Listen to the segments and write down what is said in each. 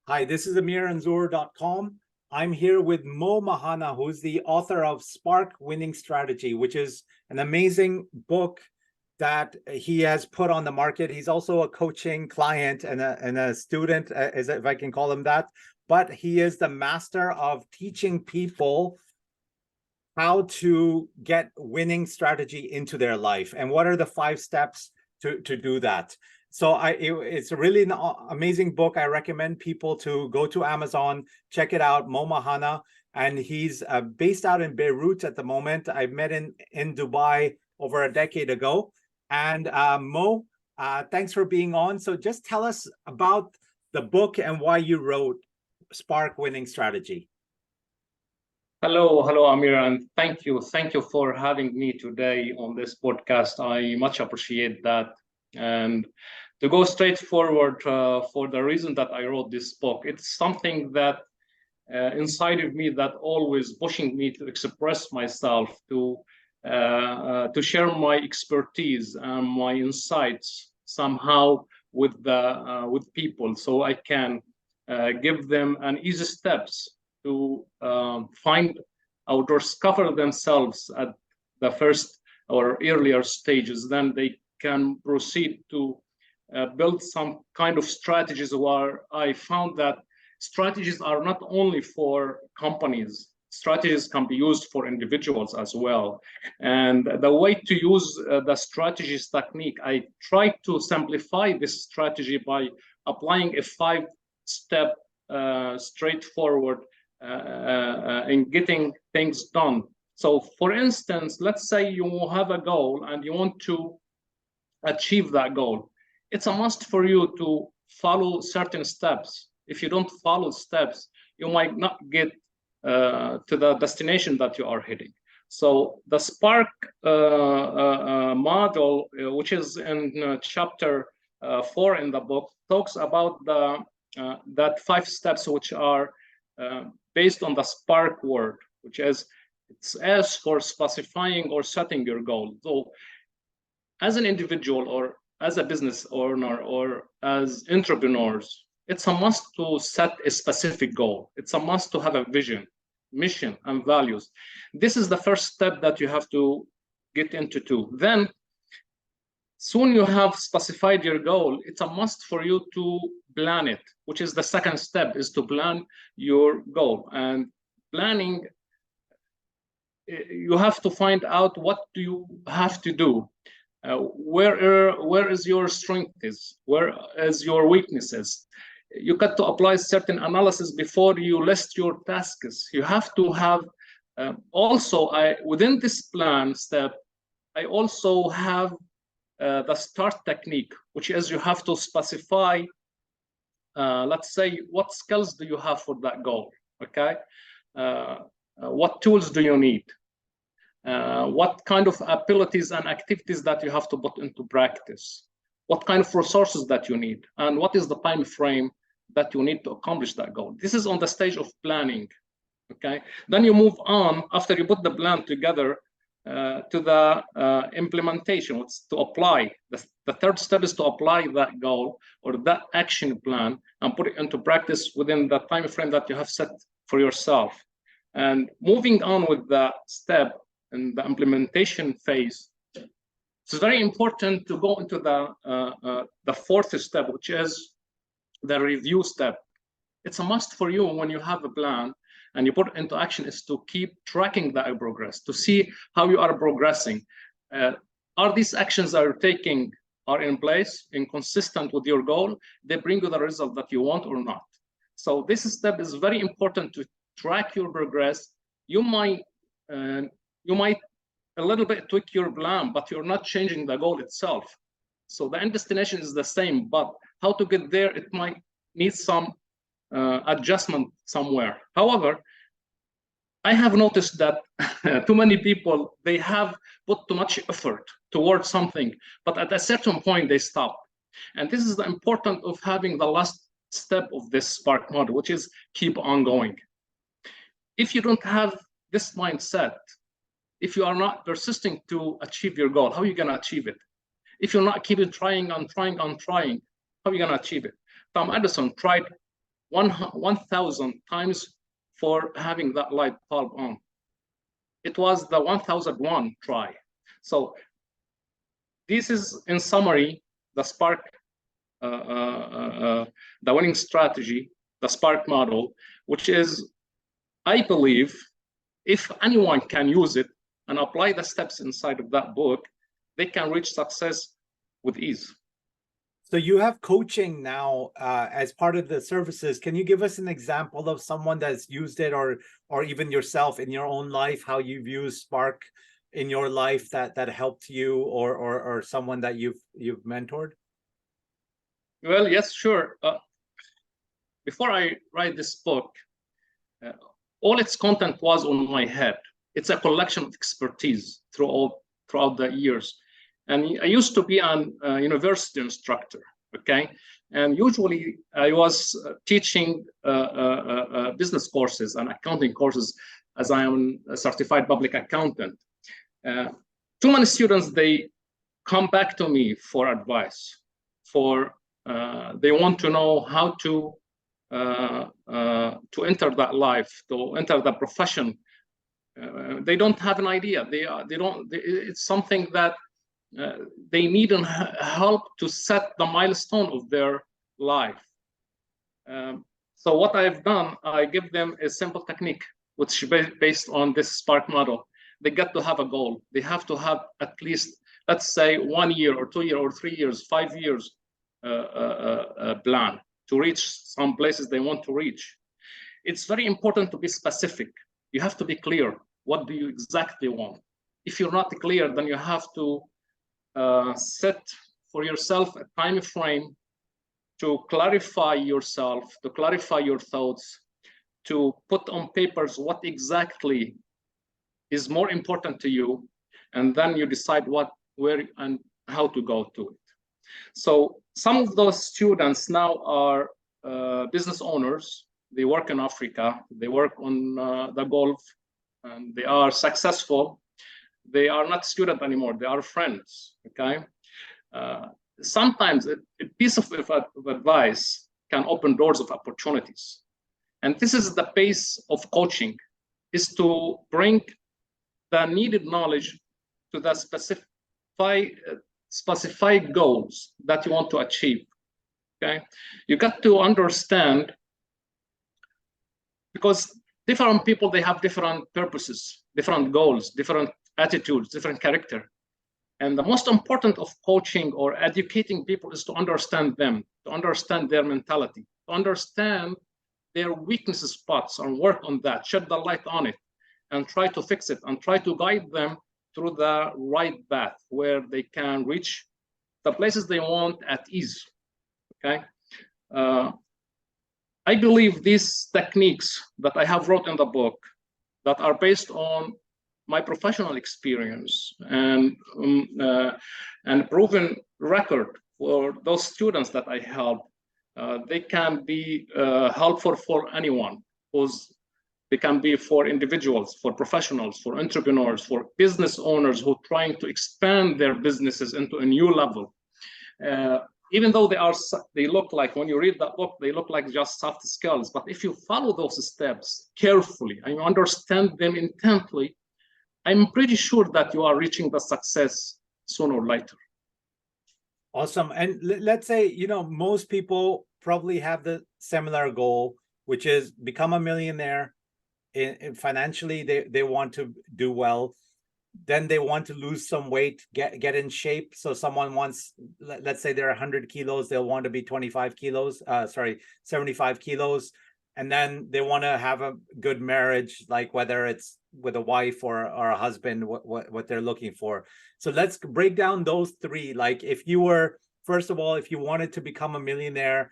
Hi, this is AmirAnzur.com. I'm here with Moe Mhanna, who's the author of Spark Winning Strategy, which is an amazing book that he has put on the market. He's also a coaching client and a student, as if I can call him that. But he is the master of teaching people how to get winning strategy into their life and what are the 5 steps to do that. So it's really an amazing book. I recommend people to go to Amazon, check it out, Moe Mhanna. And he's based out in Beirut at the moment. I met in Dubai over a decade ago. And Moe, thanks for being on. So just tell us about the book and why you wrote Spark Winning Strategy. Hello, Amir, and thank you for having me today on this podcast. I much appreciate that. And to go straight forward, for the reason that I wrote this book, it's something that inside of me that always pushing me to express myself, to share my expertise and my insights somehow with people, so I can give them an easy steps to find or discover themselves at the first or earlier stages. Then they can proceed to build some kind of strategies, where I found that strategies are not only for companies. Strategies can be used for individuals as well. And the way to use the strategies technique, I try to simplify this strategy by applying a 5-step straightforward in getting things done. So for instance, let's say you have a goal and you want to achieve that goal. It's a must for you to follow certain steps. If you don't follow steps, you might not get to the destination that you are heading. So the Spark model, which is in chapter 4 in the book, talks about that 5 steps, which are based on the Spark word, which is it's S for specifying or setting your goal. So as an individual or as a business owner or as entrepreneurs, it's a must to set a specific goal. It's a must to have a vision, mission, and values. This is the first step that you have to get into too. Then soon you have specified your goal, it's a must for you to plan it, which is the second step, is to plan your goal. And planning, you have to find out what do you have to do. Where is your strength where is your weaknesses. You got to apply certain analysis before you list your tasks. You have to have also within this plan step, I also have the start technique, which is you have to specify, let's say, what skills do you have for that goal, okay? What tools do you need? What kind of abilities and activities that you have to put into practice? What kind of resources that you need? And what is the time frame that you need to accomplish that goal? This is on the stage of planning, okay? Then you move on, after you put the plan together, to the implementation. It's to apply. The third step is to apply that goal or that action plan and put it into practice within the time frame that you have set for yourself. And moving on with the step in the implementation phase, it's very important to go into the fourth step, which is the review step. It's a must for you when you have a plan and you put it into action, is to keep tracking that progress, to see how you are progressing. Are these actions that you're taking are in place, inconsistent with your goal? They bring you the result that you want or not? So this step is very important to track your progress. You might a little bit tweak your plan, but you're not changing the goal itself. So the end destination is the same, but how to get there, it might need some adjustment somewhere. However, I have noticed that too many people, they have put too much effort towards something, but at a certain point they stop. And this is the importance of having the last step of this Spark model, which is keep on going. If you don't have this mindset, if you are not persisting to achieve your goal, how are you going to achieve it? If you're not keeping trying and trying and trying, how are you going to achieve it? Tom Edison tried 1,000 times for having that light bulb on. It was the 1,001 try. So this is, in summary, the Spark, the winning strategy, the Spark model, which is, I believe, if anyone can use it and apply the steps inside of that book, they can reach success with ease. So you have coaching now as part of the services. Can you give us an example of someone that's used it, or even yourself in your own life, how you've used Spark in your life that helped you, or someone that you've mentored? Well, yes, sure. Before I write this book, all its content was on my head. It's a collection of expertise throughout the years. And I used to be an university instructor, okay? And usually I was teaching business courses and accounting courses, as I am a certified public accountant. Too many students, they come back to me for advice, they want to know how to enter that life, to enter the profession. They don't have an idea. It's something that they need help to set the milestone of their life. So what I've done, I give them a simple technique, which is based on this Spark model. They get to have a goal. They have to have at least, let's say, 1 year or 2 years or 3 years, 5 years plan to reach some places they want to reach. It's very important to be specific. You have to be clear. What do you exactly want? If you're not clear, then you have to set for yourself a time frame to clarify yourself, to clarify your thoughts, to put on papers what exactly is more important to you, and then you decide what, where, and how to go to it. So some of those students now are business owners. They work in Africa, they work on the Gulf, and they are successful. They are not students anymore, they are friends, okay? Sometimes a piece of advice can open doors of opportunities. And this is the base of coaching, is to bring the needed knowledge to the specified goals that you want to achieve, okay? You got to understand, because different people, they have different purposes, different goals, different attitudes, different character. And the most important of coaching or educating people is to understand them, to understand their mentality, to understand their weakness spots and work on that, shed the light on it, and try to fix it, and try to guide them through the right path where they can reach the places they want at ease, okay? I believe these techniques that I have wrote in the book that are based on my professional experience and proven record for those students that I help, they can be helpful for anyone. They can be for individuals, for professionals, for entrepreneurs, for business owners who are trying to expand their businesses into a new level. Even though they look like, when you read that book, they look like just soft skills. But if you follow those steps carefully and you understand them intently, I'm pretty sure that you are reaching the success sooner or later. Awesome. And let's say, most people probably have the similar goal, which is become a millionaire. Financially, they want to do well. Then they want to lose some weight, get in shape. So someone wants, let's say they're 100 kilos, they'll want to be 75 kilos, 75 kilos. And then they want to have a good marriage, like whether it's with a wife or a husband, what they're looking for. So let's break down those three. Like if you were, first of all, if you wanted to become a millionaire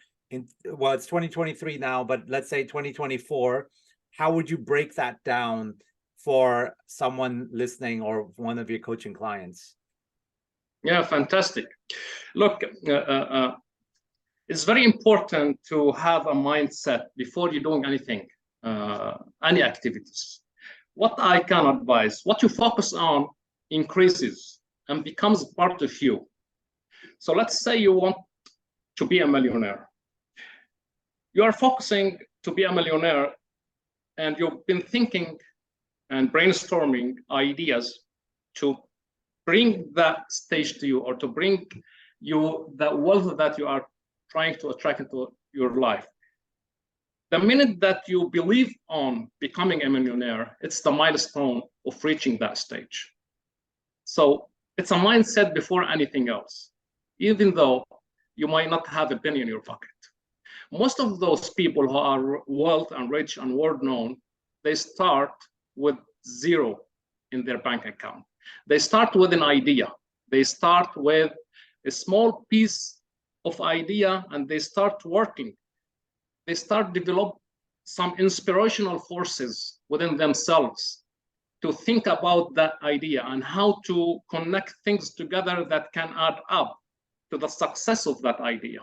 well, it's 2023 now, but let's say 2024, how would you break that down for someone listening or one of your coaching clients? Yeah, fantastic. Look, it's very important to have a mindset before you're doing anything, any activities. What I can advise, what you focus on increases and becomes part of you. So let's say you want to be a millionaire. you are focusing to be a millionaire, and you've been thinking and brainstorming ideas to bring that stage to you, or to bring you the wealth that you are trying to attract into your life. The minute that you believe on becoming a millionaire, it's the milestone of reaching that stage. So it's a mindset before anything else, even though you might not have a penny in your pocket. Most of those people who are wealth and rich and world known, they start with zero in their bank account. They start with an idea. They start with a small piece of idea, and they start working. They start develop some inspirational forces within themselves to think about that idea and how to connect things together that can add up to the success of that idea.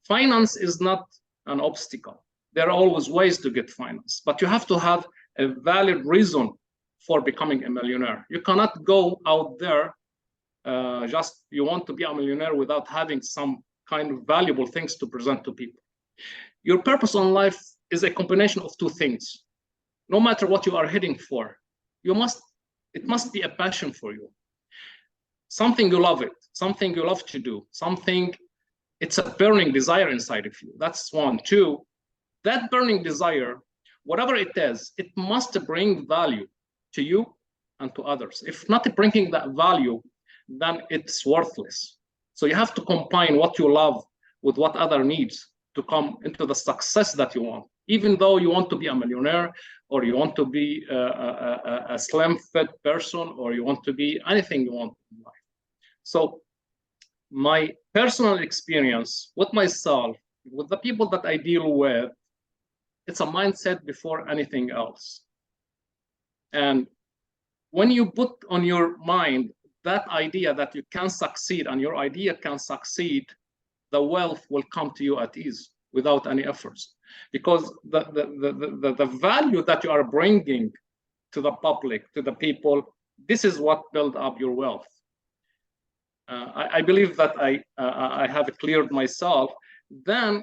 Finance is not an obstacle. There are always ways to get finance, but you have to have a valid reason for becoming a millionaire. You cannot go out there just you want to be a millionaire without having some kind of valuable things to present to people. Your purpose on life is a combination of two things. No matter what you are heading for, it must be a passion for you. Something you love it, something you love to do, it's a burning desire inside of you. That's one. Two, that burning desire, whatever it is, it must bring value to you and to others. If not bringing that value, then it's worthless. So you have to combine what you love with what other needs to come into the success that you want. Even though you want to be a millionaire, or you want to be a slim fit person, or you want to be anything you want in life. So my personal experience with myself, with the people that I deal with, it's a mindset before anything else. And when you put on your mind that idea that you can succeed, and your idea can succeed, the wealth will come to you at ease without any efforts. Because the value that you are bringing to the public, to the people, this is what builds up your wealth. I believe that I have cleared myself. Then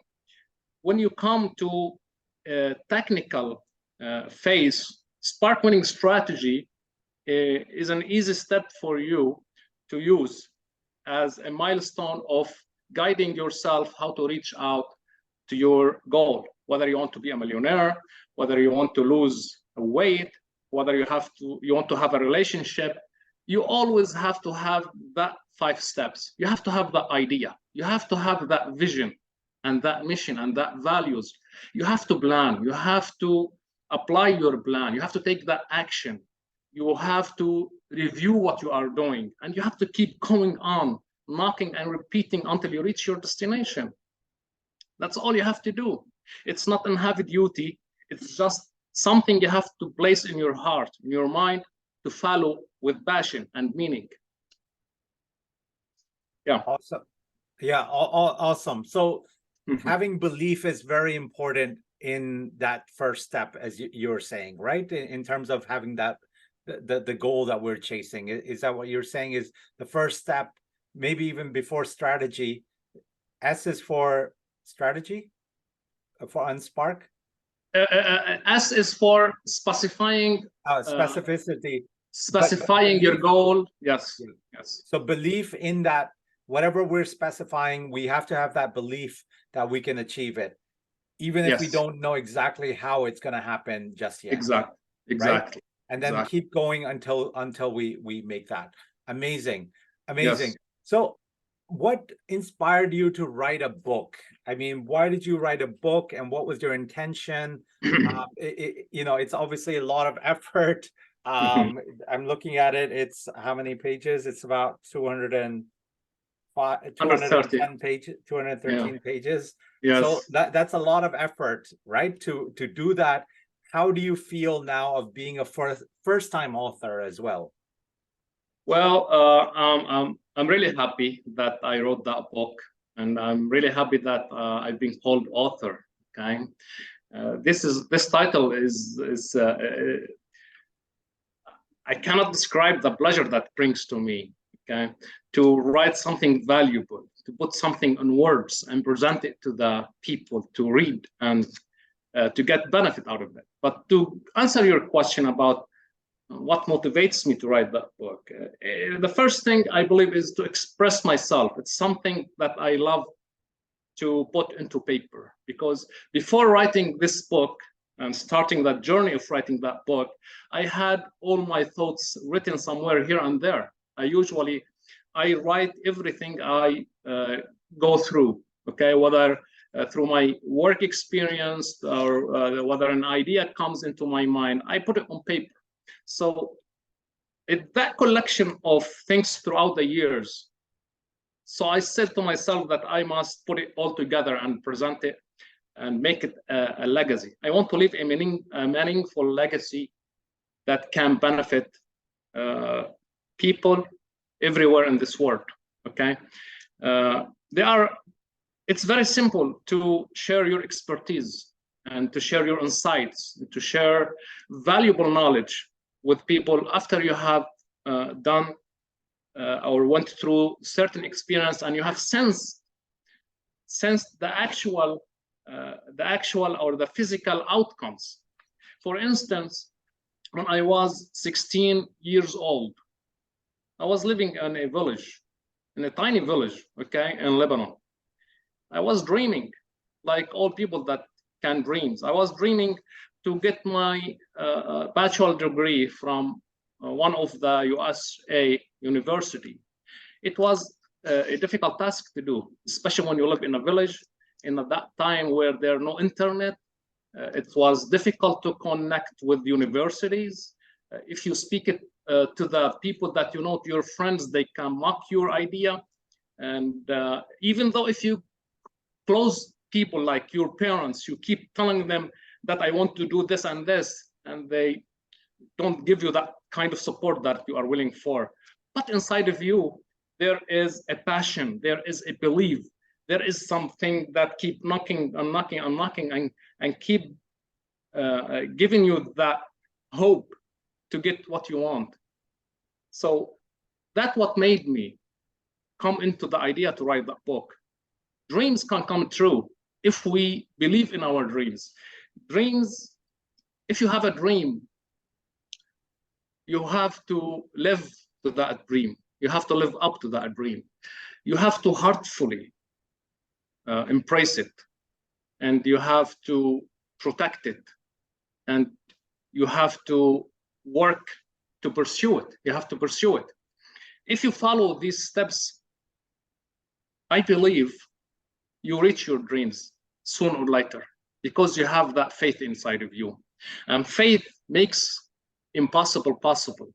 when you come to a technical phase, Spark winning strategy is an easy step for you to use as a milestone of guiding yourself how to reach out to your goal, whether you want to be a millionaire, whether you want to lose weight, whether you want to have a relationship. You always have to have that 5 steps. You have to have the idea. You have to have that vision and that mission and that values. You have to plan. You have to apply your plan. You have to take that action. You have to review what you are doing, and you have to keep going on, knocking and repeating until you reach your destination. That's all you have to do. It's not a heavy duty. It's just something you have to place in your heart, in your mind, to follow with passion and meaning. Yeah. Awesome. Yeah, awesome. So having belief is very important in that first step, as you're saying, right? In terms of having that, the goal that we're chasing. Is that what you're saying is the first step, maybe even before strategy? S is for strategy, for Unspark? S is for specifying specificity. Specifying your goal. Yes. Yes. So belief in that, whatever we're specifying, we have to have that belief that we can achieve it, even if we don't know exactly how it's going to happen just yet. Exactly. Right? And then keep going until we make that. Amazing. Yes. So what inspired you to write a book? I mean, why did you write a book, and what was your intention? It's obviously a lot of effort. I'm looking at it. It's how many pages? It's about 213 pages. Yes. So that's a lot of effort, right? To do that. How do you feel now of being a first-time author as well? Well, I'm really happy that I wrote that book, and I'm really happy that I've been called author. Okay, this title is I cannot describe the pleasure that brings to me. Okay, to write something valuable, to put something in words and present it to the people to read and to get benefit out of it. But to answer your question about what motivates me to write that book, the first thing I believe is to express myself. It's something that I love to put into paper, because before writing this book and starting that journey of writing that book, I had all my thoughts written somewhere here and there. I write everything I go through, okay, whether through my work experience or whether an idea comes into my mind, I put it on paper. So that collection of things throughout the years. So I said to myself that I must put it all together and present it and make it a legacy. I want to leave a meaningful legacy that can benefit people everywhere in this world. Okay, it's very simple to share your expertise and to share your insights, to share valuable knowledge with people after you have done or went through certain experience and you have sensed the actual or the physical outcomes. For instance, when I was 16 years old, I was living in a village, in a tiny village, okay, in Lebanon. I was dreaming, like all people that can dream. I was dreaming to get my bachelor degree from one of the USA university. It was a difficult task to do, especially when you live in a village. In that time where there are no internet, it was difficult to connect with universities. If you speak it to the people that you know, to your friends, they can mock your idea. And even though if you close people like your parents, you keep telling them that I want to do this and this, and they don't give you that kind of support that you are willing for. But inside of you, there is a passion, there is a belief, there is something that keep knocking and knocking and knocking and keep giving you that hope to get what you want. So that's what made me come into the idea to write that book. Dreams can come true if we believe in our dreams. Dreams, if you have a dream, you have to live to that dream. You have to live up to that dream. You have to heartfully embrace it, and you have to protect it, and you have to work to pursue it. You have to pursue it. If you follow these steps, I believe you reach your dreams sooner or later, because you have that faith inside of you. And faith makes impossible possible.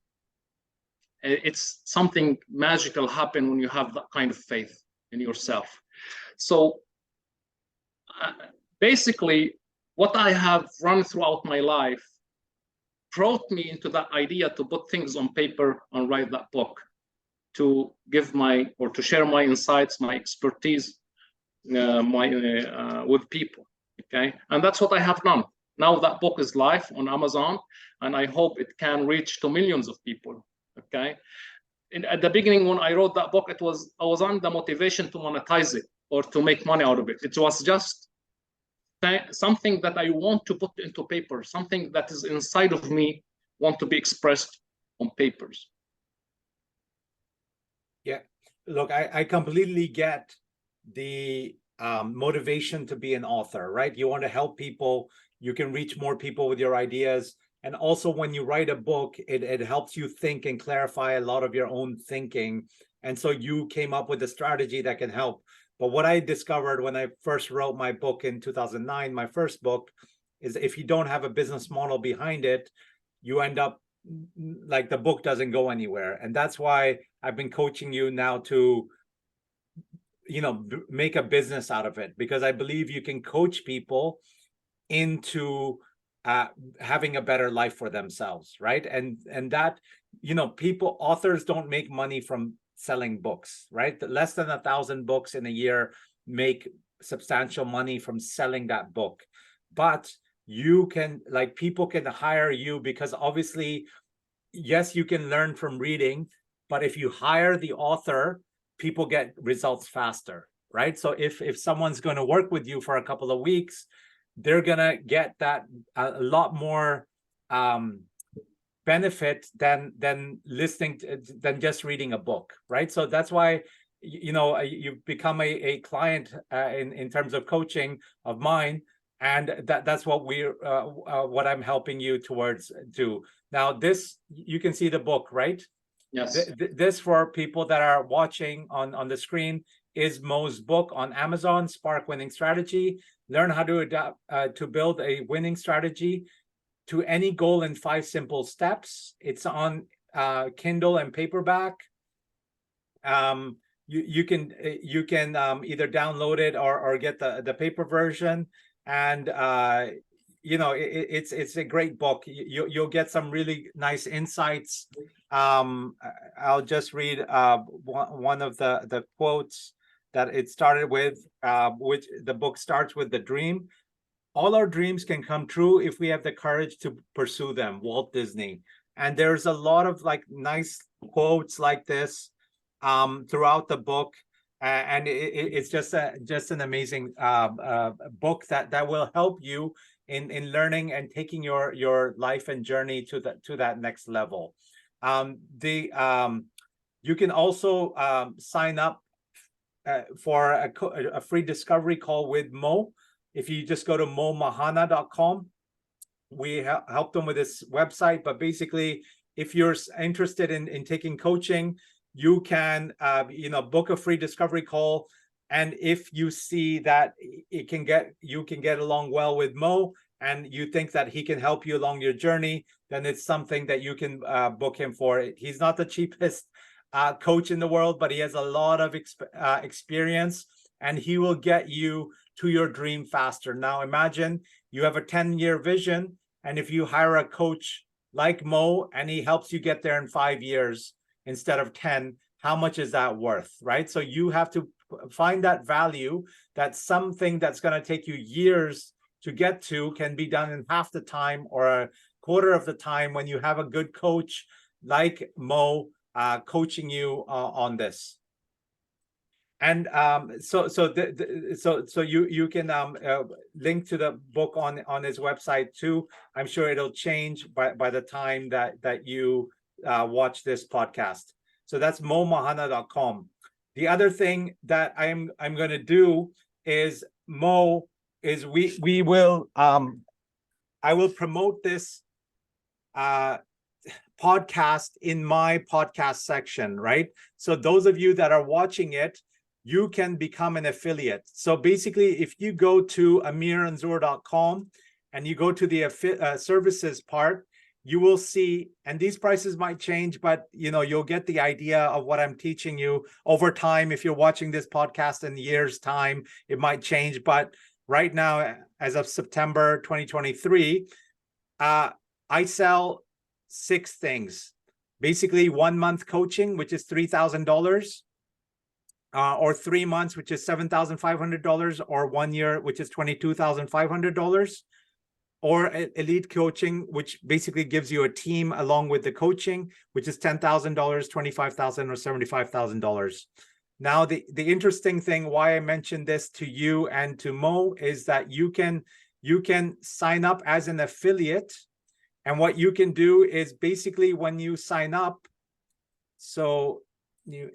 It's something magical happen when you have that kind of faith in yourself. So basically, what I have run throughout my life brought me into that idea to put things on paper and write that book, to give to share my insights, my expertise with people. Okay, and that's what I have done. Now that book is live on Amazon, and I hope it can reach to millions of people. Okay, at the beginning when I wrote that book, I was on the motivation to monetize it or to make money out of it. It was just something that I want to put into paper, something that is inside of me, want to be expressed on papers. Yeah, look, I completely get the motivation to be an author, right? You want to help people, you can reach more people with your ideas. And also when you write a book, it helps you think and clarify a lot of your own thinking. And so you came up with a strategy that can help. But what I discovered when I first wrote my book in 2009, my first book, is if you don't have a business model behind it, you end up like the book doesn't go anywhere. And that's why I've been coaching you now to, you know, make a business out of it, because I believe you can coach people into having a better life for themselves, right? And that, you know, authors don't make money from selling books, right? Less than 1,000 books in a year make substantial money from selling that book. But you can, like, people can hire you because obviously, yes, you can learn from reading, but if you hire the author, people get results faster, right? So if someone's going to work with you for a couple of weeks, they're going to get that a lot more benefit than listening to, than just reading a book, right? So that's why you become a client in terms of coaching of mine, and that's what what I'm helping you towards do. Now this, you can see the book, right? Yes. This, for people that are watching on the screen, is Mo's book on Amazon, Spark Winning Strategy. Learn how to adapt to build a winning strategy to any goal in 5 simple steps. It's on Kindle and paperback. You can either download it or get the paper version, and it's a great book. You'll get some really nice insights. I'll just read one of the quotes that it started with, which the book starts with: the dream. All our dreams can come true if we have the courage to pursue them. Walt Disney. And there's a lot of like nice quotes like this throughout the book, and it's just an amazing book that will help you in learning and taking your life and journey to that next level. You can also sign up for a free discovery call with Mo. If you just go to moemhanna.com, we help them with this website. But basically, if you're interested in taking coaching, you can book a free discovery call. And if you see that you can get along well with Mo, and you think that he can help you along your journey, then it's something that you can book him for. He's not the cheapest coach in the world, but he has a lot of experience, and he will get you to your dream faster. Now imagine you have a 10-year vision, and if you hire a coach like Mo and he helps you get there in 5 years instead of 10, how much is that worth, right? So you have to find that value, that something that's going to take you years to get to can be done in half the time or a quarter of the time when you have a good coach like Mo coaching you on this. And so you can link to the book on his website too. I'm sure it'll change by the time that you watch this podcast. So that's moemhanna.com. The other thing that I'm going to do is we will I will promote this podcast in my podcast section, right? So those of you that are watching it, you can become an affiliate. So basically, if you go to amiranzur.com and you go to the services part, you will see, and these prices might change, but you'll get the idea of what I'm teaching you over time. If you're watching this podcast in years time, it might change. But right now, as of September 2023, I sell 6 things. Basically, 1 month coaching, which is $3,000. Or 3 months, which is $7,500, or 1 year, which is $22,500, or elite coaching, which basically gives you a team along with the coaching, which is $10,000, $25,000, or $75,000. Now, the interesting thing why I mentioned this to you and to Mo is that you can sign up as an affiliate, and what you can do is basically when you sign up, so you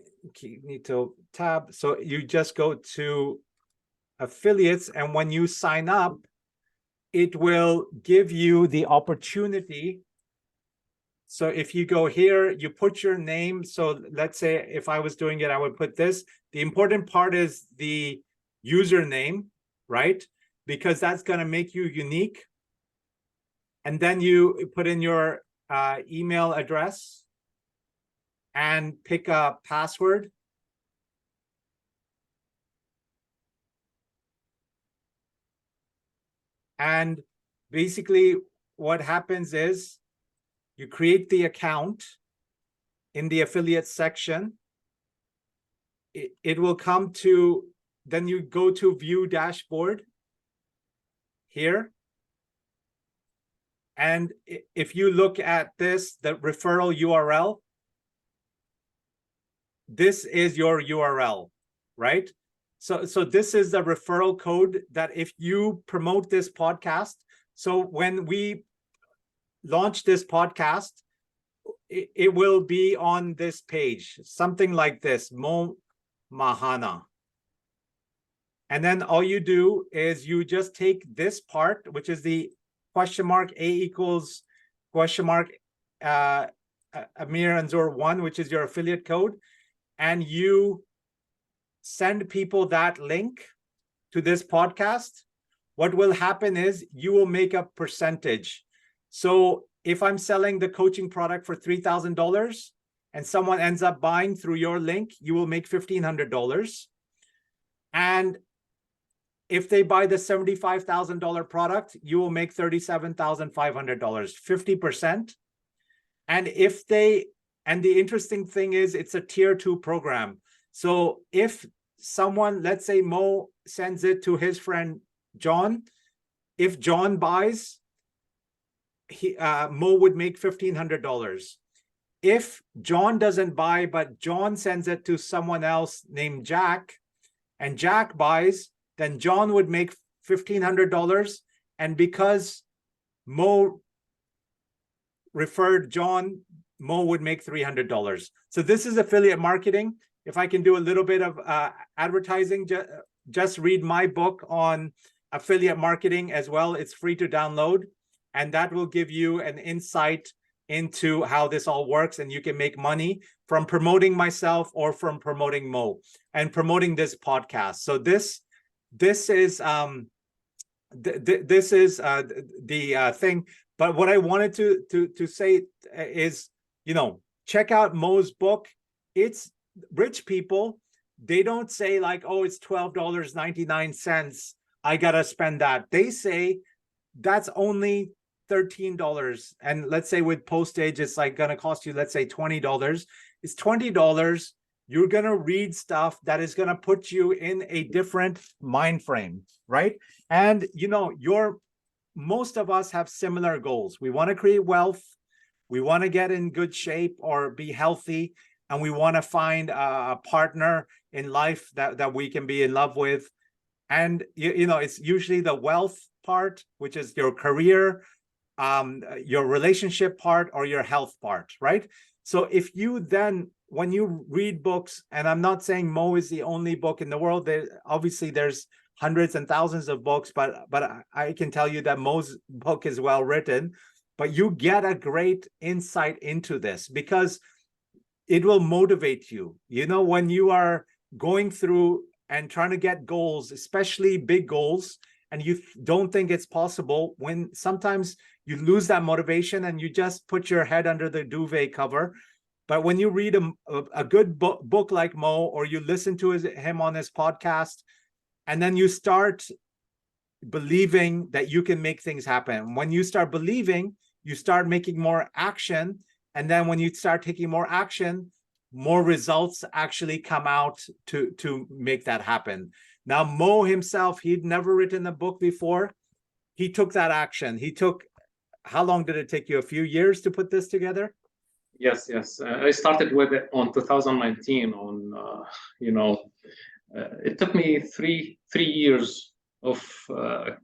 need to tab. So you just go to affiliates, and when you sign up, it will give you the opportunity. So if you go here, you put your name. So let's say if I was doing it, I would put this. The important part is the username, right? Because that's going to make you unique. And then you put in your email address and pick a password. And basically what happens is you create the account in the affiliate section. It will come to, then you go to view dashboard here. And if you look at this, the referral URL, this is your URL, right? So this is the referral code that if you promote this podcast, so when we launch this podcast, it will be on this page, something like this, Moe Mhanna. And then all you do is you just take this part, which is the question mark A equals question mark Amir Anzur 1, which is your affiliate code, and you send people that link to this podcast. What will happen is you will make a percentage. So if I'm selling the coaching product for $3,000 and someone ends up buying through your link, you will make $1,500. And if they buy the $75,000 product, you will make $37,500, 50%. And if they, and the interesting thing is it's a tier 2 program. So if someone, let's say Mo sends it to his friend John, if John buys, Mo would make $1,500. If John doesn't buy, but John sends it to someone else named Jack, and Jack buys, then John would make $1,500. And because Mo referred John, Mo would make $300. So this is affiliate marketing. If I can do a little bit of advertising, just read my book on affiliate marketing as well. It's free to download, and that will give you an insight into how this all works, and you can make money from promoting myself or from promoting Mo and promoting this podcast. So this is the thing. But what I wanted to say is, you know, check out Mo's book. It's rich people. They don't say like, oh, it's $12.99. I gotta spend that. They say that's only $13. And let's say with postage, it's like gonna cost you, let's say $20. It's $20. You're gonna read stuff that is gonna put you in a different mind frame, right? And you know, most of us have similar goals. We want to create wealth, we want to get in good shape or be healthy, and we want to find a partner in life that we can be in love with. And you know, it's usually the wealth part, which is your career, your relationship part, or your health part, right? So if you then, when you read books, and I'm not saying Mo is the only book in the world, obviously there's hundreds and thousands of books, but I can tell you that Mo's book is well written. But you get a great insight into this because it will motivate you. You know, when you are going through and trying to get goals, especially big goals, and you don't think it's possible, when sometimes you lose that motivation and you just put your head under the duvet cover. But when you read a good book like Mo, or you listen to him on his podcast, and then you start believing that you can make things happen. When you start believing, you start making more action. And then when you start taking more action, more results actually come out to make that happen. Now, Mo himself, he'd never written a book before. He took that action. How long did it take you? A few years to put this together? Yes. I started with it on 2019 it took me three years of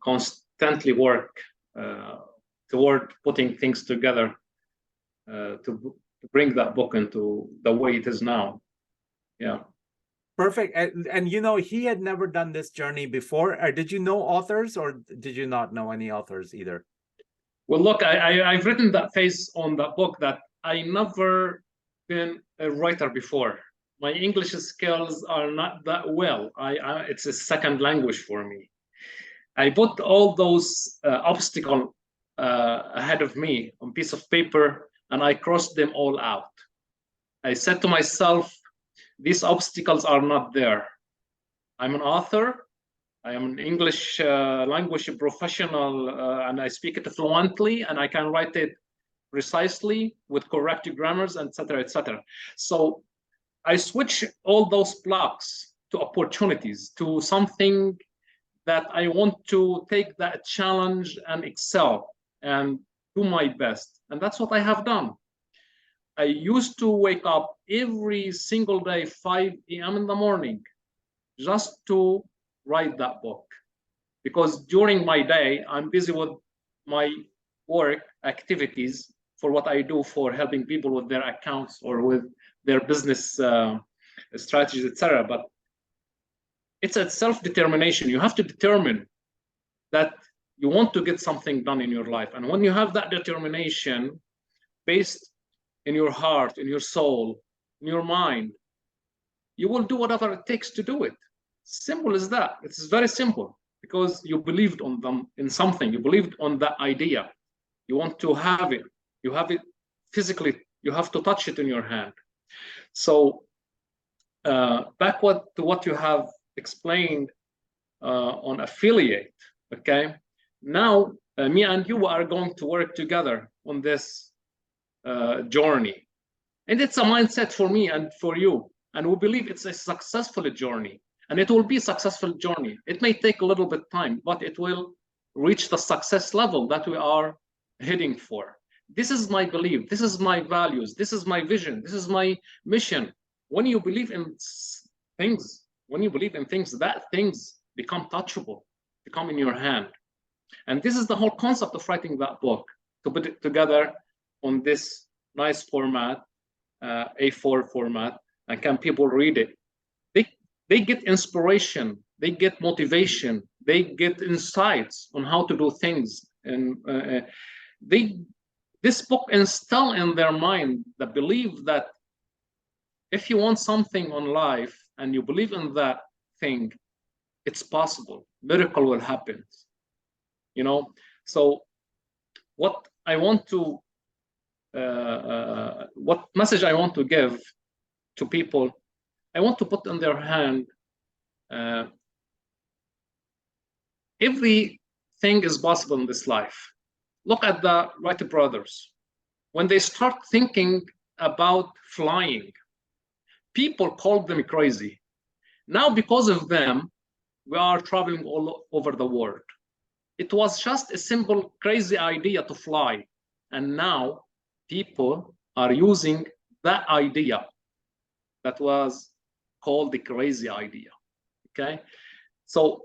constantly work toward putting things together to bring that book into the way it is now. Yeah. Perfect. And you know, he had never done this journey before. Or did you know authors, or did you not know any authors either? Well, look, I've written that phase on that book that I never been a writer before. My English skills are not that well. It's a second language for me. I put all those obstacles ahead of me on a piece of paper, and I crossed them all out. I said to myself, these obstacles are not there. I'm an author. I am an English language professional, and I speak it fluently, and I can write it precisely with correct grammars, etc., etc. So I switch all those blocks to opportunities, to something that I want to take that challenge and excel and do my best. And that's what I have done. I used to wake up every single day, 5 a.m. in the morning, just to write that book. Because during my day, I'm busy with my work activities for what I do for helping people with their accounts or with their business strategies, etc. But it's a self-determination. You have to determine that you want to get something done in your life. And when you have that determination based in your heart, in your soul, in your mind, you will do whatever it takes to do it. Simple as that. It's very simple, because you believed on them in something. You believed on that idea. You want to have it. You have it physically. You have to touch it in your hand. So back to what you have explained on affiliate. Okay. Now me and you are going to work together on this journey, and it's a mindset for me and for you. And we believe it's a successful journey, and it will be a successful journey. It may take a little bit of time, but it will reach the success level that we are heading for. This is my belief. This is my values. This is my vision. This is my mission. When you believe in things, that things become touchable, become in your hand. And this is the whole concept of writing that book, to put it together on this nice format, A4 format, and can people read it? They get inspiration, they get motivation, they get insights on how to do things, and this book instill in their mind the belief that if you want something on life and you believe in that thing, it's possible. Miracle will happen. You know. So what I want to what message I want to give to people, I want to put in their hand, everything is possible in this life. Look at the Wright brothers. When they start thinking about flying, people called them crazy. Now, because of them, we are traveling all over the world. It was just a simple, crazy idea to fly. And now people are using that idea that was called the crazy idea. Okay. So,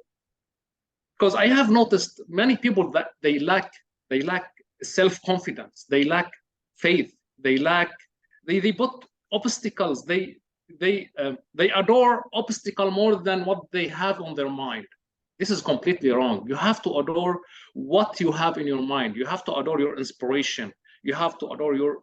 because I have noticed many people that they lack self-confidence, they lack faith, they put obstacles, they adore obstacle more than what they have on their mind. This is completely wrong. You have to adore what you have in your mind. You have to adore your inspiration. You have to adore your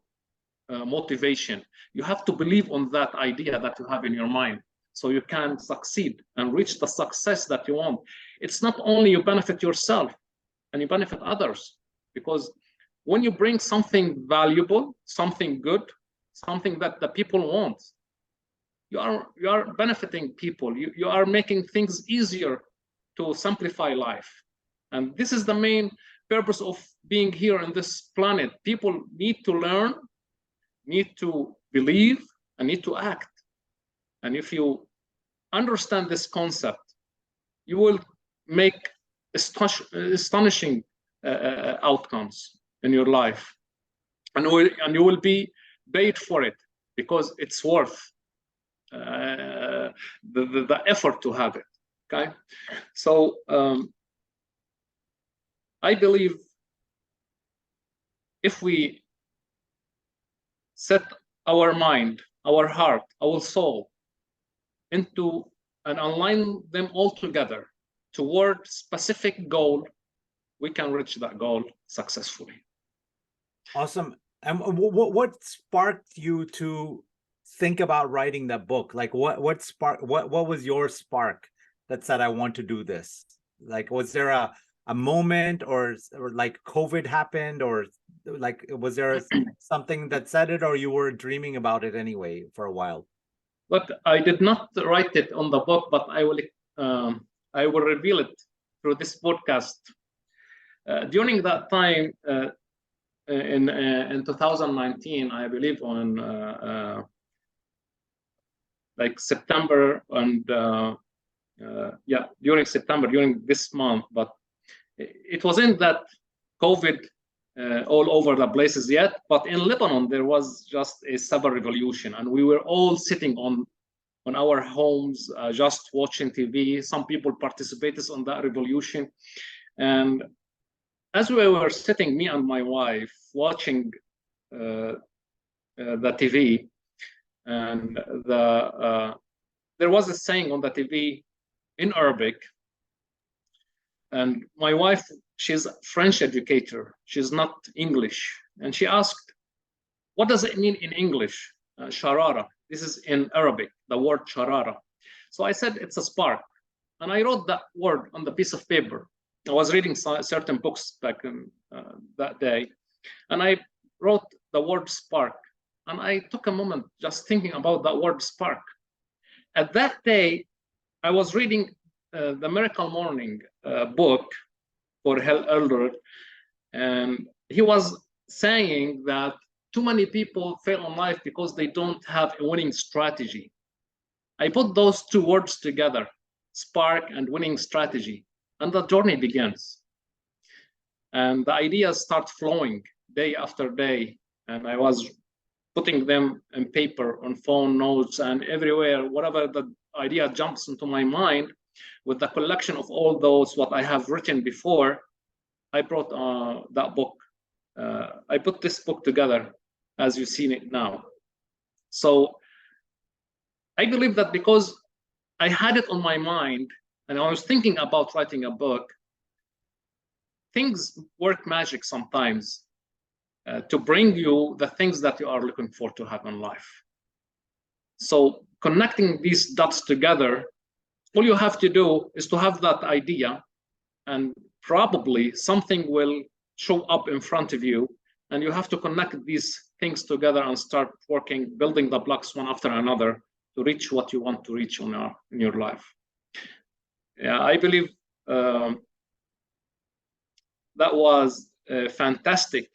motivation. You have to believe on that idea that you have in your mind, so you can succeed and reach the success that you want. It's not only you benefit yourself and you benefit others, because when you bring something valuable, something good, something that the people want, you are benefiting people. You are making things easier to simplify life. And this is the main purpose of being here on this planet. People need to learn, need to believe, and need to act. And if you understand this concept, you will make astonishing outcomes in your life, and you will be paid for it, because it's worth the effort to have it. Okay, so I believe if we set our mind, our heart, our soul into and align them all together toward specific goal, we can reach that goal successfully. Awesome. And what sparked you to think about writing that book? Like what was your spark that said, I want to do this? Like, was there a moment, or like COVID happened, or like was there something that said it, or you were dreaming about it anyway for a while? Look, I did not write it on the book, but I will reveal it through this podcast. During that time, in 2019, I believe on like September, and during September, during this month, but it was in that COVID all over the places yet, but in Lebanon there was just a civil revolution, and we were all sitting on our homes, just watching TV. Some people participated on that revolution, and as we were sitting, me and my wife, watching the TV, and there was a saying on the TV in Arabic, and my wife, she's a French educator, she's not English, and she asked, what does it mean in English, sharara? This is in Arabic, the word sharara. So I said, it's a spark, and I wrote that word on the piece of paper. I was reading certain books back in that day, and I wrote the word spark, and I took a moment just thinking about that word spark. At that day, I was reading the Miracle Morning book for Hal Elrod, and he was saying that too many people fail in life because they don't have a winning strategy. I put those two words together, spark and winning strategy, and the journey begins. And the ideas start flowing day after day, and I was putting them in paper, on phone notes, and everywhere, whatever the idea jumps into my mind, with the collection of all those what I have written before, I brought that book. I put this book together as you've seen it now. So I believe that because I had it on my mind and I was thinking about writing a book, things work magic sometimes to bring you the things that you are looking for to have in life. So connecting these dots together, all you have to do is to have that idea, and probably something will show up in front of you, and you have to connect these things together and start working, building the blocks one after another to reach what you want to reach in your life. Yeah, I believe that was a fantastic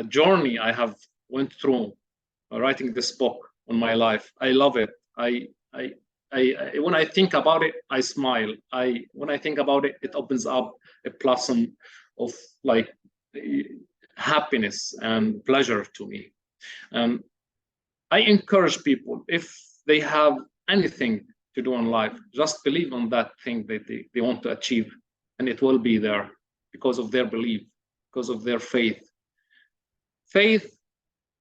journey I have went through writing this book on my life. I love it. When I think about it, I smile. When I think about it, it opens up a blossom of like happiness and pleasure to me. And I encourage people, if they have anything to do in life, just believe on that thing that they want to achieve, and it will be there because of their belief, because of their faith. Faith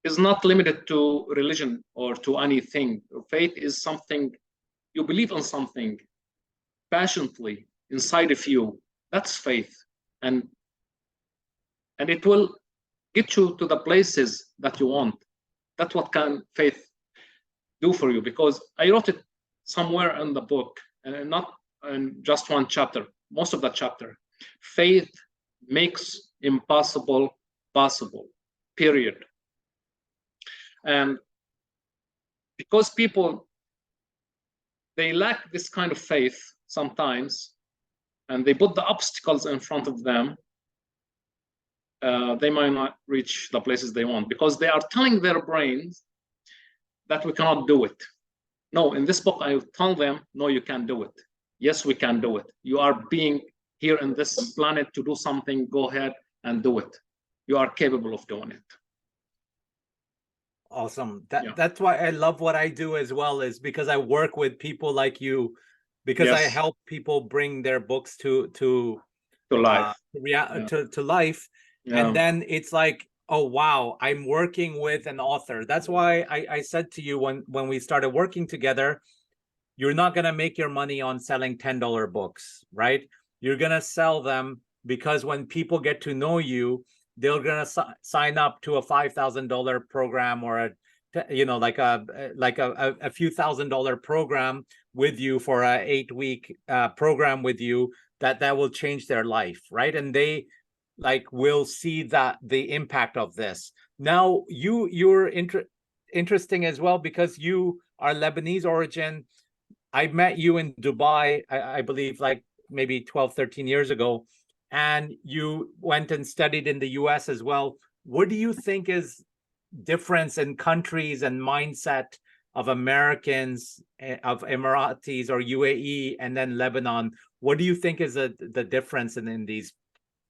is not limited to religion or to anything. Faith is something, you believe in something passionately inside of you. That's faith. And it will get you to the places that you want. That's what can faith do for you, because I wrote it somewhere in the book, and not in just one chapter, most of the chapter. Faith makes impossible possible, period. And because people, they lack this kind of faith sometimes, and they put the obstacles in front of them, they might not reach the places they want, because they are telling their brains that we cannot do it. No, in this book, I tell them, no, you can't do it. Yes, we can do it. You are being here in this planet to do something, go ahead and do it. You are capable of doing it. Awesome. That's why I love what I do as well, is because I work with people like you, because I help people bring their books to life. To life. And then it's like, oh wow, I'm working with an author. That's why I said to you when we started working together, you're not going to make your money on selling $10 books, right? You're going to sell them because when people get to know you, they're going to sign up to a $5,000 program, or like a few $1,000 program with you for a 8-week program with you that will change their life, right? And they will see that the impact of this. Now you're interesting as well, because you are Lebanese origin. I met you in Dubai, I believe, like maybe 12, 13 years ago, and you went and studied in the US as well. What do you think is difference in countries and mindset of Americans, of Emiratis or UAE, and then Lebanon? What do you think is the difference in these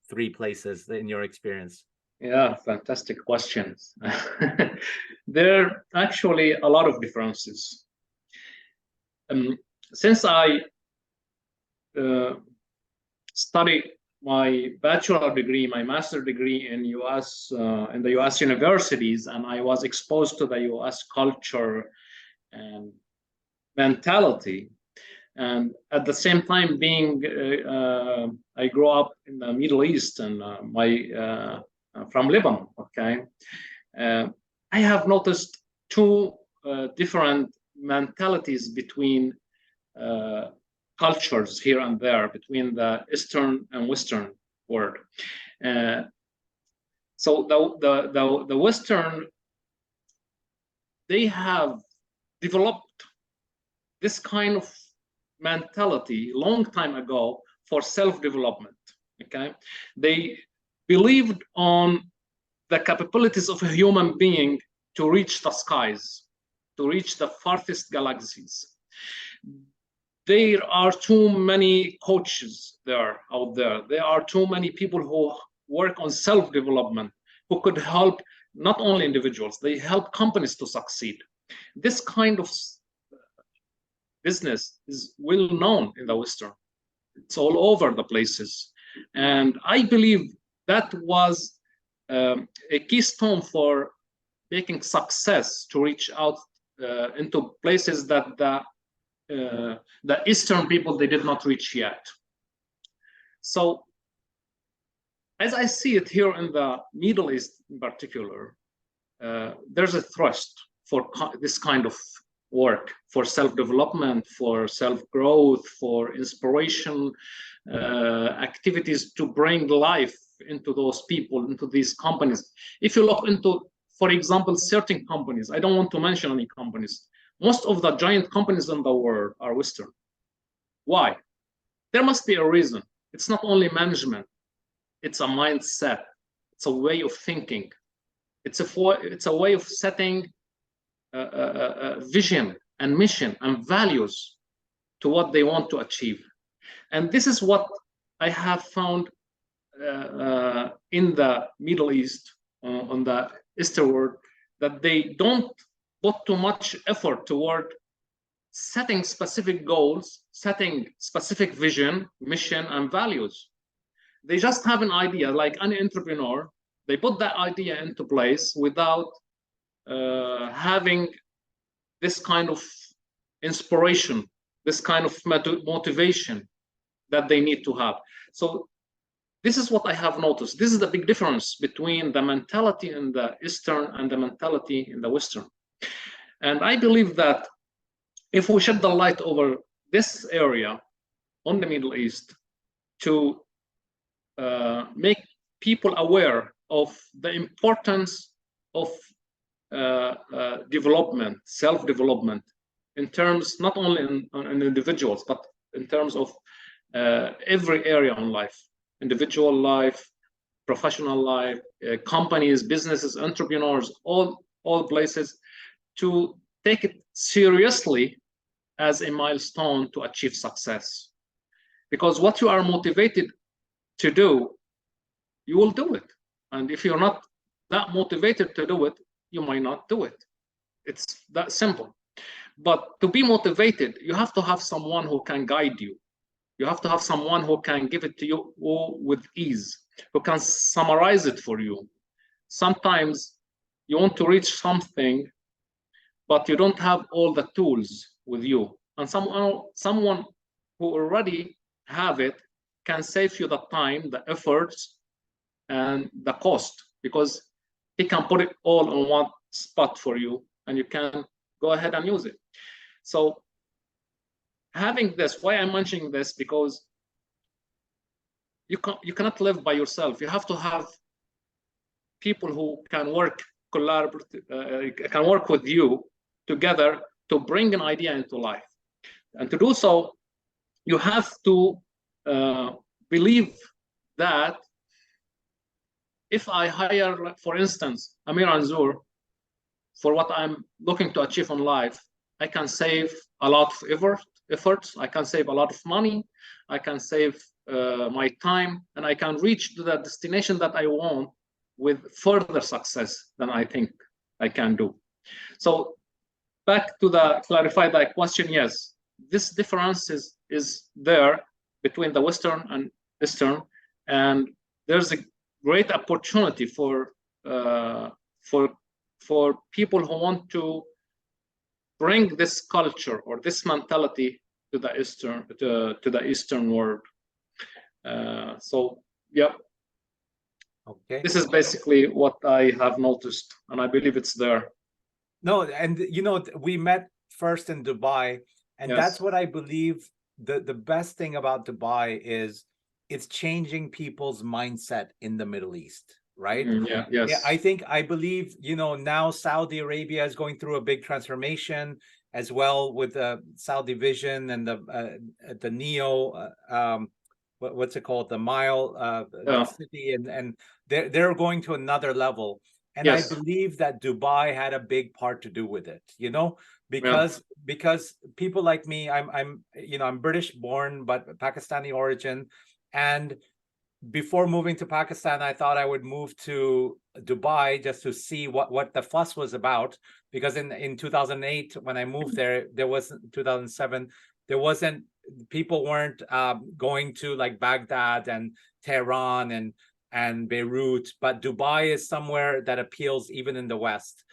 three places in your experience? Yeah, fantastic questions. There are actually a lot of differences. Since I studied my bachelor degree, my master degree in in the U.S. universities, and I was exposed to the U.S. culture and mentality. And at the same time, I grew up in the Middle East and from Lebanon. Okay, I have noticed two different mentalities between cultures here and there, between the Eastern and Western world. Uh, so the Western, they have developed this kind of mentality long time ago for self-development. Okay, they believed on the capabilities of a human being to reach the skies, to reach the farthest galaxies. There are too many coaches out there. There are too many people who work on self-development, who could help not only individuals, they help companies to succeed. This kind of business is well known in the Western. It's all over the places. And I believe that was a keystone for making success to reach out into places that the Eastern people, they did not reach yet. So as I see it here in the Middle East in particular, there's a thrust for this kind of work, for self-development, for self-growth, for inspiration, activities to bring life into those people, into these companies. If you look into, for example, certain companies, I don't want to mention any companies, most of the giant companies in the world are Western. Why? There must be a reason. It's not only management, it's a mindset, it's a way of thinking, it's a way of setting a vision and mission and values to what they want to achieve. And this is what I have found in the Middle East, on the Eastern world, that they don't put too much effort toward setting specific goals, setting specific vision, mission, and values. They just have an idea, like an entrepreneur. They put that idea into place without having this kind of inspiration, this kind of motivation that they need to have. So this is what I have noticed. This is the big difference between the mentality in the Eastern and the mentality in the Western. And I believe that if we shed the light over this area on the Middle East to make people aware of the importance of development, self-development, in terms not only in individuals, but in terms of every area in life, individual life, professional life, companies, businesses, entrepreneurs, all places, to take it seriously as a milestone to achieve success. Because what you are motivated to do, you will do it. And if you're not that motivated to do it, you might not do it. It's that simple. But to be motivated, you have to have someone who can guide you. You have to have someone who can give it to you with ease, who can summarize it for you. Sometimes you want to reach something, but you don't have all the tools with you. And someone who already have it can save you the time, the efforts, and the cost, because he can put it all on one spot for you, and you can go ahead and use it. So having this, why I'm mentioning this, because you cannot live by yourself. You have to have people who can work can work with you together to bring an idea into life. And to do so, you have to believe that if I hire, for instance, Amir Anzur for what I'm looking to achieve in life, I can save a lot of efforts, I can save a lot of money, I can save my time, and I can reach to the destination that I want with further success than I think I can do. So back to clarify that question, yes, this difference is there between the Western and Eastern, and there's a great opportunity for people who want to bring this culture or this mentality to the Eastern world. So yeah, Okay. this is basically what I have noticed, and I believe it's there. No, and we met first in Dubai, and Yes. that's what I believe the best thing about Dubai is it's changing people's mindset in the Middle East, right? Yeah, yes. Yeah, I believe, now Saudi Arabia is going through a big transformation as well with the Saudi Vision and the Neo, what's it called? The Mile, the city, and they're going to another level. And Yes. I believe that Dubai had a big part to do with it, because people like me, I'm British born, but Pakistani origin. And before moving to Pakistan, I thought I would move to Dubai just to see what the fuss was about. Because in 2008, when I moved there wasn't 2007, people weren't going to like Baghdad and Tehran and Beirut, but Dubai is somewhere that appeals even in the West.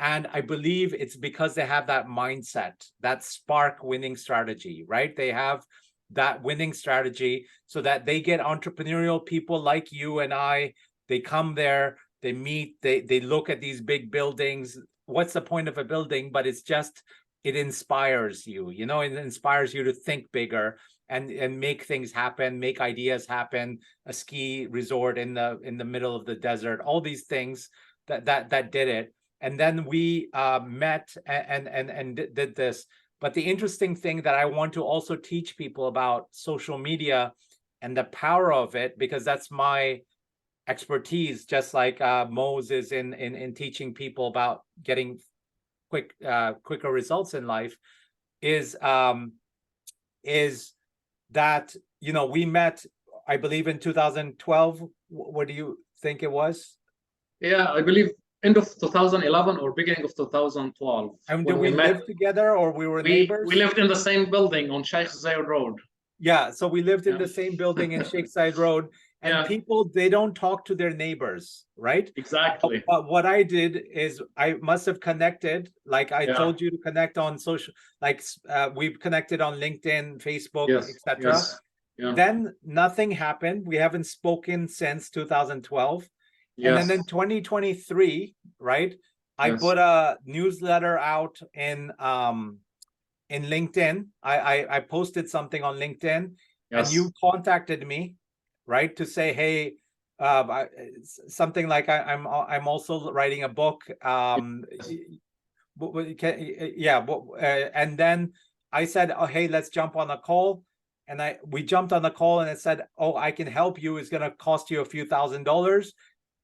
And I believe it's because they have that mindset, that spark winning strategy, right? They have that winning strategy so that they get entrepreneurial people like you and I. They come there, they meet, they look at these big buildings. What's the point of a building? But it's just, it inspires you, it inspires you to think bigger and make things happen, make ideas happen, a ski resort in the middle of the desert, all these things that did it. And then we met and did this. But the interesting thing that I want to also teach people about social media and the power of it, because that's my expertise, just like Mo's is in teaching people about getting quicker results in life, is that we met, I believe, in 2012. What do you think it was? Yeah, I believe end of 2011 or beginning of 2012. And did we live together, or we were neighbors? We lived in the same building on Sheikh Zayed Road. Yeah, so we lived in the same building in Sheikh Zayed Road, and people, they don't talk to their neighbors, right? Exactly. But what I did is I must have connected, like I told you to connect on social, like we've connected on LinkedIn, Facebook, etc. Yes. Yeah. Then nothing happened. We haven't spoken since 2012. And then in 2023, right, I put a newsletter out in LinkedIn. I posted something on LinkedIn, and you contacted me, right, to say, hey, something like I'm also writing a book. And then I said, oh, hey, let's jump on a call. And we jumped on the call, and it said, oh, I can help you. It's going to cost you a few $1,000s.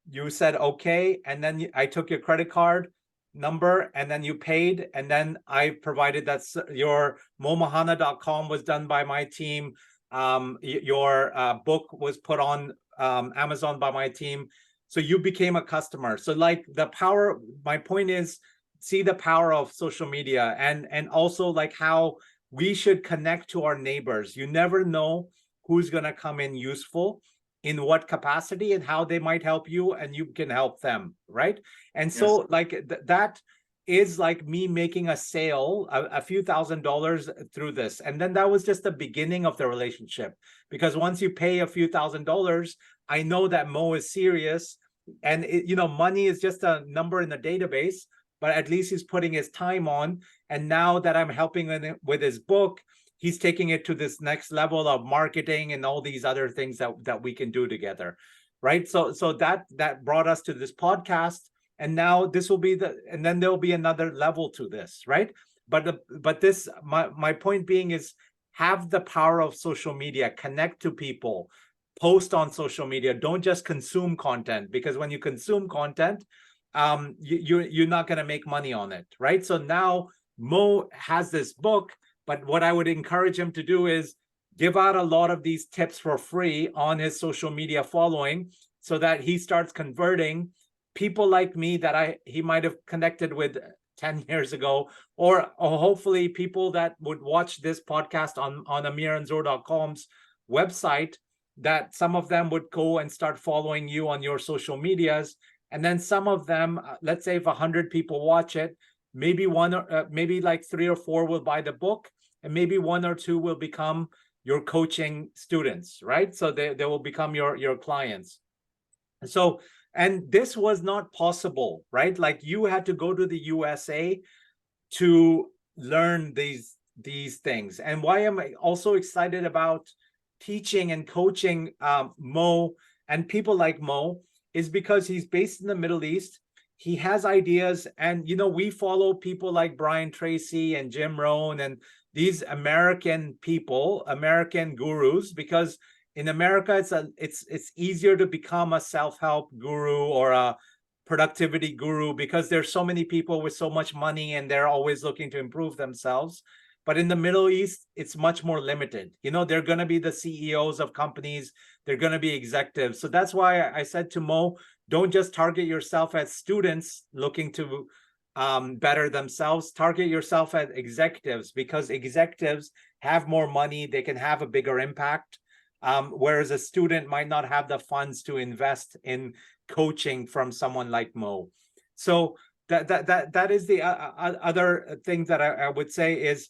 You said, okay. And then I took your credit card number, and then you paid. And then I provided that your MoeMhanna.com was done by my team. Your book was put on Amazon by my team. So you became a customer. So like the power, my point is, see the power of social media, and also like how we should connect to our neighbors. You never know who's going to come in useful, in what capacity, and how they might help you, and you can help them, right? And so like that is like me making a sale, a few $1,000s through this. And then that was just the beginning of the relationship, because once you pay a few $1,000s, I know that Mo is serious, and money is just a number in the database, but at least he's putting his time on. And now that I'm helping him with his book, he's taking it to this next level of marketing and all these other things that we can do together, right? So that brought us to this podcast, and now this will be and then there'll be another level to this, right? But this, my point being is, have the power of social media, connect to people, post on social media. Don't just consume content, because when you consume content, you're not going to make money on it, right? So now Mo has this book, but what I would encourage him to do is give out a lot of these tips for free on his social media following, so that he starts converting people like me that he might have connected with 10 years ago, or hopefully people that would watch this podcast on amiranzur.com's website, that some of them would go and start following you on your social medias. And then some of them, let's say if 100 people watch it, maybe one or maybe like 3 or 4 will buy the book, and maybe 1 or 2 will become your coaching students, right? So they will become your clients. So, and this was not possible, right? Like you had to go to the USA to learn these things. And why am I also excited about teaching and coaching Moe and people like Moe is because he's based in the Middle East. He has ideas, and we follow people like Brian Tracy and Jim Rohn and these American people, American gurus, because in America it's easier to become a self-help guru or a productivity guru because there's so many people with so much money and they're always looking to improve themselves. But in the Middle East, it's much more limited. They're going to be the CEOs of companies. They're going to be executives. So that's why I said to Moe, don't just target yourself as students looking to better themselves. Target yourself as executives, because executives have more money. They can have a bigger impact. Whereas a student might not have the funds to invest in coaching from someone like Moe. So that is the other thing that I would say is,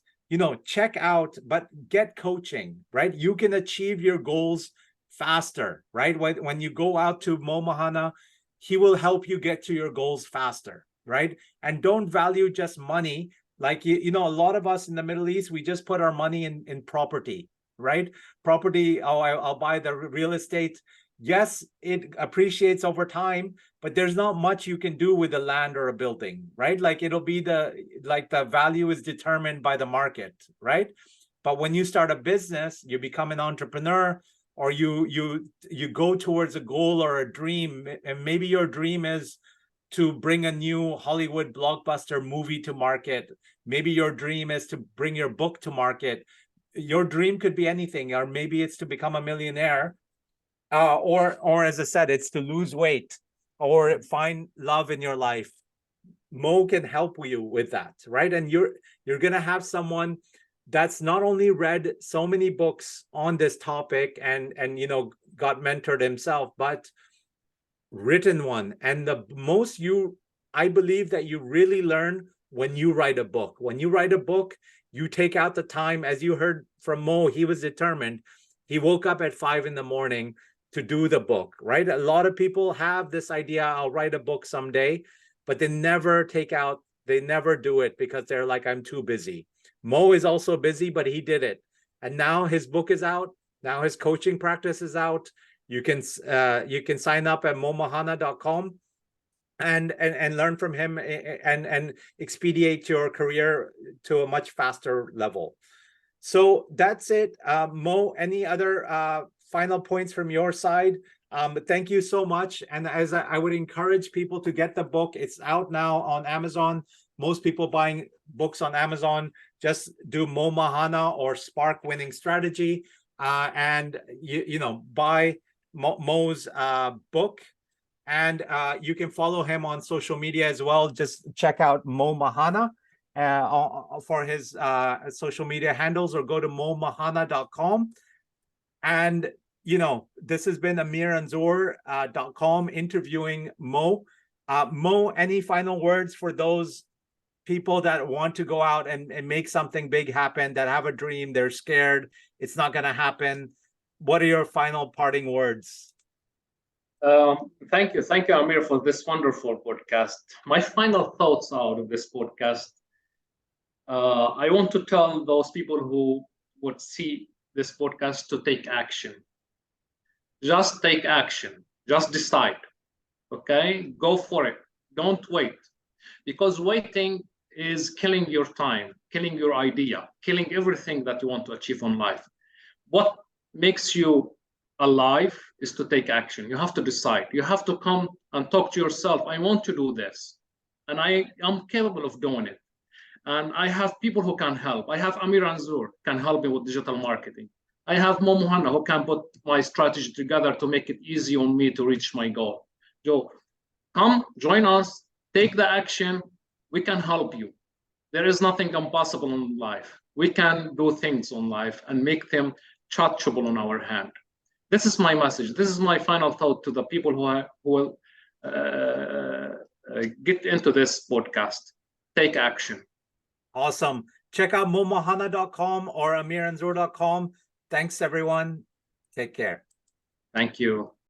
check out, but get coaching, right? You can achieve your goals faster, right? When you go out to Moe Mhanna, he will help you get to your goals faster, right? And don't value just money. Like, a lot of us in the Middle East, we just put our money in property, right? Property, I'll buy the real estate. Yes, it appreciates over time, but there's not much you can do with the land or a building, right? Like it'll be the value is determined by the market, right? But when you start a business, you become an entrepreneur, or you go towards a goal or a dream, and maybe your dream is to bring a new Hollywood blockbuster movie to market. Maybe your dream is to bring your book to market. Your dream could be anything, or maybe it's to become a millionaire. Or as I said, it's to lose weight or find love in your life. Moe can help you with that, right? And you're gonna have someone that's not only read so many books on this topic and got mentored himself, but written one. And I believe that you really learn when you write a book. When you write a book, you take out the time. As you heard from Moe, he was determined. He woke up at 5 a.m. to do the book, right? A lot of people have this idea, I'll write a book someday, but they never do it because they're like, I'm too busy. Moe is also busy, but he did it. And now his book is out. Now his coaching practice is out. You can sign up at moemhanna.com and learn from him and expedite your career to a much faster level. So that's it. Moe, any other final points from your side? But thank you so much. And as I would encourage people to get the book, it's out now on Amazon. Most people buying books on Amazon just do Moe Mhanna or Spark Winning Strategy, and buy Moe's book. And you can follow him on social media as well. Just check out Moe Mhanna for his social media handles, or go to moemhanna.com. And this has been amiranzur.com interviewing Moe. Moe, any final words for those people that want to go out and make something big happen, that have a dream, they're scared, it's not going to happen? What are your final parting words? Thank you, Amir, for this wonderful podcast. My final thoughts out of this podcast, I want to tell those people who would see this podcast to take action. Just take action. Just decide. Okay? Go for it. Don't wait. Because waiting is killing your time, killing your idea, killing everything that you want to achieve in life. What makes you alive is to take action. You have to decide. You have to come and talk to yourself. I want to do this, and I am capable of doing it. And I have people who can help. I have Amir Anzur can help me with digital marketing. I have Moe Mhanna who can put my strategy together to make it easy on me to reach my goal. Joe, come, join us, take the action. We can help you. There is nothing impossible in life. We can do things in life and make them touchable on our hand. This is my message. This is my final thought to the people who will get into this podcast. Take action. Awesome. Check out moemhanna.com or amiranzur.com. Thanks, everyone. Take care. Thank you.